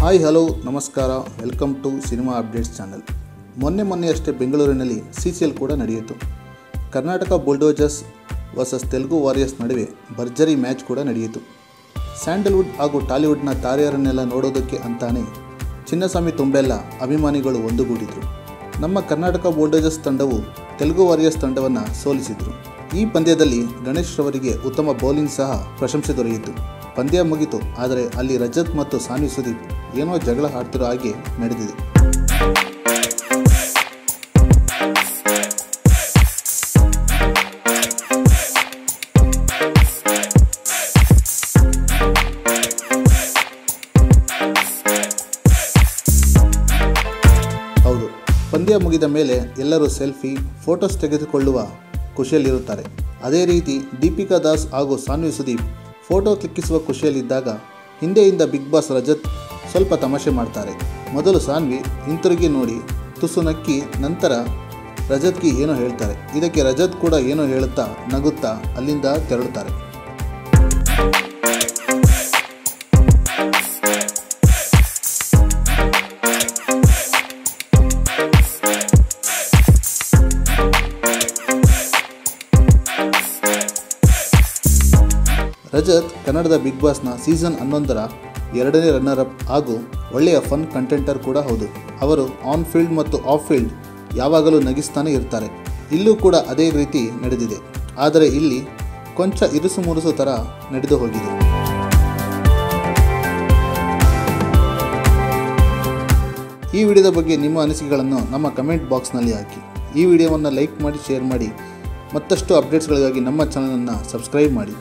Hi hello ನಮಸ್ಕಾರ welcome to cinema updates channel. ಮೊನ್ನೆಯಷ್ಟೇ ಬೆಂಗಳೂರಿನಲ್ಲಿ CCL ಕೂಡ ನಡೆಯಿತು. Karnataka bulldozers versus Telugu warriors ನಡುವೆ ಭರ್ಜರಿ ಮ್ಯಾಚ್ ಕೂಡ ನಡೆಯಿತು. ಸ್ಯಾಂಡಲ್ವುಡ್ ಹಾಗೂ ಟಾಲಿವುಡ್ನ ತಾರೆಯರನ್ನೆಲ್ಲ ನೋಡೋದಕ್ಕೆ ಅಂತಾನೆ ಚಿನ್ನಸ್ವಾಮಿ ತುಂಬೆಲ್ಲ ಅಭಿಮಾನಿಗಳು ಒಂದುಗೂಡಿದರು. ನಮ್ಮ ಕರ್ನಾಟಕ ಬುಲ್ಡೋಜರ್ಸ್ ತಂಡವು ತೆಲುಗು ವಾರಿಯರ್ಸ್ ತಂಡವನ್ನು ಸೋಲಿಸಿದರು. ಈ ಪಂದ್ಯದಲ್ಲಿ ಗಣೇಶ್ ರವರಿಗೆ ಉತ್ತಮ ಬೌಲಿಂಗ್ ಸಹ ಪ್ರಶಂಸೆ ದೊರೆಯಿತು. ಪಂದ್ಯ ಮುಗಿತು, ಆದರೆ ಅಲ್ಲಿ ರಜತ್ ಮತ್ತು ಸಾನ್ವಿ ಸುದೀಪ್ ಏನೋ ಜಗಳ ಆಡ್ತಿರೋ ಹಾಗೆ ನಡೆದಿದೆ. ಹೌದು, ಪಂದ್ಯ ಮುಗಿದ ಮೇಲೆ ಎಲ್ಲರೂ ಸೆಲ್ಫಿ, ಫೋಟೋಸ್ ತೆಗೆದುಕೊಳ್ಳುವ ಖುಷಿಯಲ್ಲಿರುತ್ತಾರೆ. ಅದೇ ರೀತಿ ದೀಪಿಕಾ ದಾಸ್ ಹಾಗೂ ಸಾನ್ವಿ ಸುದೀಪ್ ಫೋಟೋ ಕ್ಲಿಕ್ಕಿಸುವ ಖುಷಿಯಲ್ಲಿದ್ದಾಗ ಹಿಂದೆಯಿಂದ ಬಿಗ್ ಬಾಸ್ ರಜತ್ ಸ್ವಲ್ಪ ತಮಾಷೆ ಮಾಡ್ತಾರೆ. ಮೊದಲು ಸಾನ್ವಿ ಹಿಂತಿರುಗಿ ನೋಡಿ ತುಸು ನಕ್ಕಿ ನಂತರ ರಜತ್ಗೆ ಏನೋ ಹೇಳ್ತಾರೆ. ಇದಕ್ಕೆ ರಜತ್ ಕೂಡ ಏನೋ ಹೇಳುತ್ತಾ ನಗುತ್ತಾ ಅಲ್ಲಿಂದ ತೆರಳುತ್ತಾರೆ. ರಜತ್ ಕನ್ನಡದ ಬಿಗ್ ಬಾಸ್ನ ಸೀಸನ್ 11ರ 2ನೇ ರನ್ನರ್ ಅಪ್ ಹಾಗೂ ಒಳ್ಳೆಯ ಫನ್ ಕಂಟೆಂಟರ್ ಕೂಡ ಹೌದು. ಅವರು ಆನ್ ಫೀಲ್ಡ್ ಮತ್ತು ಆಫ್ ಫೀಲ್ಡ್ ಯಾವಾಗಲೂ ನಗಿಸ್ತಾನೆ ಇರ್ತಾರೆ. ಇಲ್ಲೂ ಕೂಡ ಅದೇ ರೀತಿ ನಡೆದಿದೆ. ಆದರೆ ಇಲ್ಲಿ ಕೊಂಚ ಇರುಸು ಮುರುಸು ಥರ ನಡೆದು ಹೋಗಿದೆ. ಈ ವಿಡಿಯೋದ ಬಗ್ಗೆ ನಿಮ್ಮ ಅನಿಸಿಕೆಗಳನ್ನು ನಮ್ಮ ಕಮೆಂಟ್ ಬಾಕ್ಸ್ನಲ್ಲಿ ಹಾಕಿ. ಈ ವಿಡಿಯೋವನ್ನು ಲೈಕ್ ಮಾಡಿ, ಶೇರ್ ಮಾಡಿ. ಮತ್ತಷ್ಟು ಅಪ್ಡೇಟ್ಸ್ಗಳಿಗಾಗಿ ನಮ್ಮ ಚಾನಲನ್ನು ಸಬ್ಸ್ಕ್ರೈಬ್ ಮಾಡಿ.